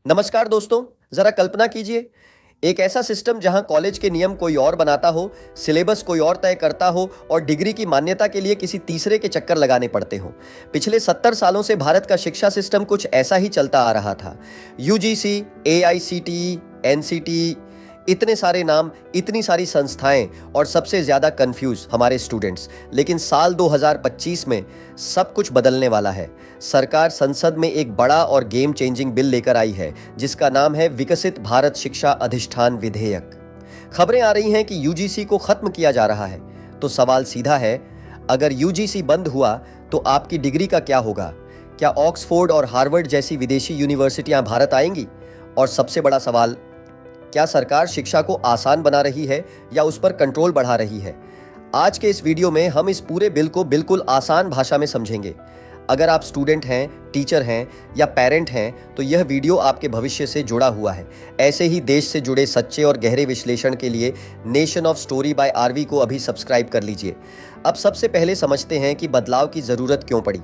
नमस्कार दोस्तों। जरा कल्पना कीजिए, एक ऐसा सिस्टम जहां कॉलेज के नियम कोई और बनाता हो, सिलेबस कोई और तय करता हो और डिग्री की मान्यता के लिए किसी तीसरे के चक्कर लगाने पड़ते हो। पिछले 70 सालों से भारत का शिक्षा सिस्टम कुछ ऐसा ही चलता आ रहा था। यूजीसी, एआईसीटीई, एनसीटीई, इतने सारे नाम, इतनी सारी संस्थाएं और सबसे ज्यादा कंफ्यूज हमारे स्टूडेंट्स। लेकिन साल 2025 में सब कुछ बदलने वाला है। सरकार संसद में एक बड़ा और गेम चेंजिंग बिल लेकर आई है जिसका नाम है विकसित भारत शिक्षा अधिष्ठान विधेयक। खबरें आ रही हैं कि यूजीसी को खत्म किया जा रहा है। तो सवाल सीधा है, अगर यूजीसी बंद हुआ तो आपकी डिग्री का क्या होगा? क्या ऑक्सफोर्ड और हार्वर्ड जैसी विदेशी यूनिवर्सिटियां भारत आएंगी? और सबसे बड़ा सवाल, क्या सरकार शिक्षा को आसान बना रही है या उस पर कंट्रोल बढ़ा रही है? आज के इस वीडियो में हम इस पूरे बिल को बिल्कुल आसान भाषा में समझेंगे। अगर आप स्टूडेंट हैं, टीचर हैं या पेरेंट हैं तो यह वीडियो आपके भविष्य से जुड़ा हुआ है। ऐसे ही देश से जुड़े सच्चे और गहरे विश्लेषण के लिए Nation of Story by RV को अभी सब्सक्राइब कर लीजिए। अब सबसे पहले समझते हैं कि बदलाव की जरूरत क्यों पड़ी।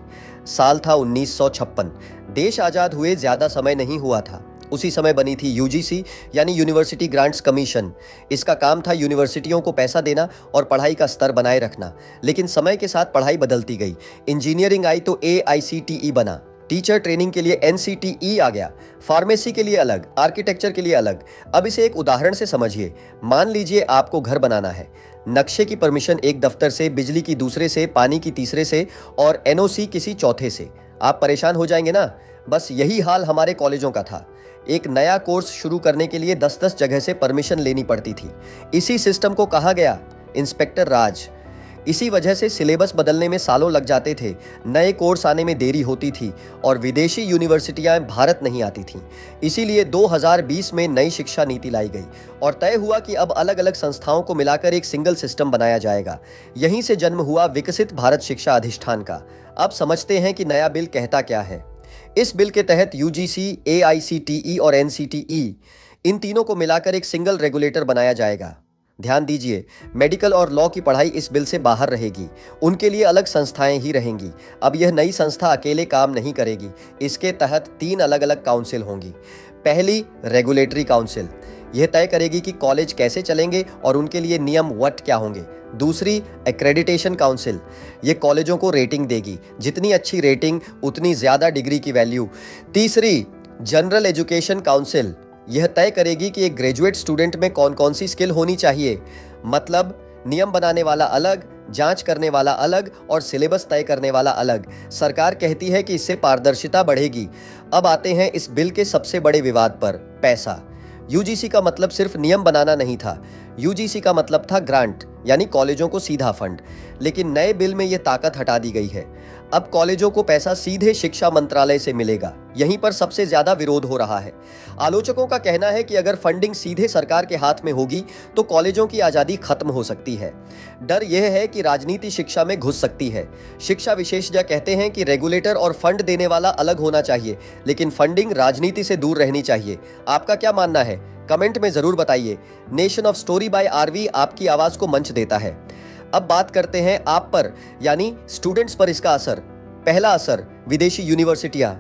साल था 1956। देश आजाद हुए ज्यादा समय नहीं हुआ था। उसी समय बनी थी यूजीसी यानी यूनिवर्सिटी ग्रांट्स कमीशन। इसका काम था यूनिवर्सिटियों को पैसा देना और पढ़ाई का स्तर बनाए रखना। लेकिन समय के साथ पढ़ाई बदलती गई। इंजीनियरिंग आई तो एआईसीटीई बना, टीचर ट्रेनिंग के लिए एनसीटीई आ गया, फार्मेसी के लिए अलग, आर्किटेक्चर के लिए अलग। अब इसे एक उदाहरण से समझिए। मान लीजिए आपको घर बनाना है। नक्शे की परमिशन एक दफ्तर से, बिजली की दूसरे से, पानी की तीसरे से और एनओसी किसी चौथे से। आप परेशान हो जाएंगे ना? बस यही हाल हमारे कॉलेजों का था। एक नया कोर्स शुरू करने के लिए 10-10 जगह से परमिशन लेनी पड़ती थी। इसी सिस्टम को कहा गया इंस्पेक्टर राज। इसी वजह से सिलेबस बदलने में सालों लग जाते थे, नए कोर्स आने में देरी होती थी और विदेशी यूनिवर्सिटियां भारत नहीं आती थीं। इसीलिए 2020 में नई शिक्षा नीति लाई गई और तय हुआ कि अब अलग अलग संस्थाओं को मिलाकर एक सिंगल सिस्टम बनाया जाएगा। यहीं से जन्म हुआ विकसित भारत शिक्षा अधिष्ठान का। अब समझते हैं कि नया बिल कहता क्या है। इस बिल के तहत यूजीसी, एआईसीटीई और एनसीटीई, इन तीनों को मिलाकर एक सिंगल रेगुलेटर बनाया जाएगा। ध्यान दीजिए, मेडिकल और लॉ की पढ़ाई इस बिल से बाहर रहेगी। उनके लिए अलग संस्थाएं ही रहेंगी। अब यह नई संस्था अकेले काम नहीं करेगी। इसके तहत 3 अलग अलग काउंसिल होंगी। पहली, रेगुलेटरी काउंसिल। यह तय करेगी कि कॉलेज कैसे चलेंगे और उनके लिए नियम वट क्या होंगे। दूसरी, एक्रेडिटेशन काउंसिल। ये कॉलेजों को रेटिंग देगी। जितनी अच्छी रेटिंग उतनी ज्यादा डिग्री की वैल्यू। तीसरी, जनरल एजुकेशन काउंसिल। यह तय करेगी कि एक ग्रेजुएट स्टूडेंट में कौन कौन सी स्किल होनी चाहिए। मतलब नियम बनाने वाला अलग, जांच करने वाला अलग और सिलेबस तय करने वाला अलग। सरकार कहती है कि इससे पारदर्शिता बढ़ेगी। अब आते हैं इस बिल के सबसे बड़े विवाद पर, पैसा। यूजीसी का मतलब सिर्फ नियम बनाना नहीं था। यूजीसी का मतलब था ग्रांट, यानी कॉलेजों को सीधा फंड। लेकिन नए बिल में यह ताकत हटा दी गई है। अब कॉलेजों को पैसा सीधे शिक्षा मंत्रालय से मिलेगा। यहीं पर सबसे ज्यादा विरोध हो रहा है। आलोचकों का कहना है कि अगर फंडिंग सीधे सरकार के हाथ में होगी तो कॉलेजों की आजादी खत्म हो सकती है। डर यह है कि राजनीति शिक्षा में घुस सकती है। शिक्षा विशेषज्ञ कहते हैं कि रेगुलेटर और फंड देने वाला अलग होना चाहिए, लेकिन फंडिंग राजनीति से दूर रहनी चाहिए। आपका क्या मानना है? कमेंट में जरूर बताइए। Nation of Story by RV आपकी आवाज को मंच देता है। अब बात करते हैं आप पर, यानी स्टूडेंट्स पर इसका असर। पहला असर, विदेशी यूनिवर्सिटियां।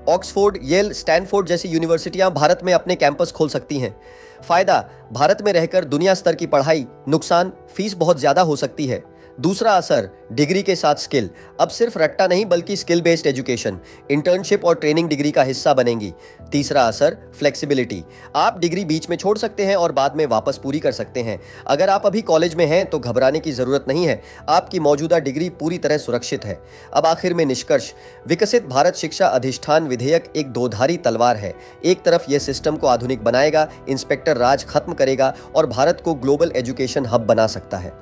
ऑक्सफोर्ड, येल, स्टैनफोर्ड जैसी यूनिवर्सिटियां भारत में अपने कैंपस खोल सकती हैं। फायदा, भारत में रहकर दुनिया स्तर की पढ़ाई। नुकसान, फीस बहुत ज्यादा हो सकती है। दूसरा असर, डिग्री के साथ स्किल। अब सिर्फ रट्टा नहीं बल्कि स्किल बेस्ड एजुकेशन, इंटर्नशिप और ट्रेनिंग डिग्री का हिस्सा बनेंगी। तीसरा असर, फ्लेक्सिबिलिटी। आप डिग्री बीच में छोड़ सकते हैं और बाद में वापस पूरी कर सकते हैं। अगर आप अभी कॉलेज में हैं तो घबराने की जरूरत नहीं है। आपकी मौजूदा डिग्री पूरी तरह सुरक्षित है। अब आखिर में निष्कर्ष, विकसित भारत शिक्षा अधिष्ठान विधेयक एक दोधारी तलवार है। एक तरफ यह सिस्टम को आधुनिक बनाएगा, इंस्पेक्टर राज खत्म करेगा और भारत को ग्लोबल एजुकेशन हब बना सकता है।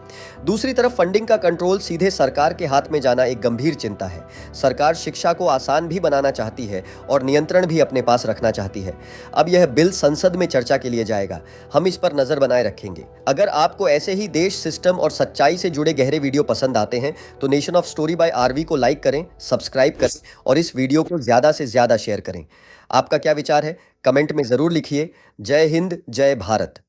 दूसरी तरफ फंडिंग का कंट्रोल सीधे सरकार के हाथ में जाना एक गंभीर चिंता है। सरकार शिक्षा को आसान भी बनाना चाहती है और नियंत्रण भी अपने पास रखना चाहती है। अब यह बिल संसद में चर्चा के लिए जाएगा। हम इस पर नजर बनाए रखेंगे। अगर आपको ऐसे ही देश, सिस्टम और सच्चाई से जुड़े गहरे वीडियो पसंद आते हैं तो Nation of Story by RV को लाइक करें, सब्सक्राइब करें और इस वीडियो को ज्यादा से ज्यादा शेयर करें। आपका क्या विचार है? कमेंट में जरूर लिखिए। जय हिंद, जय भारत।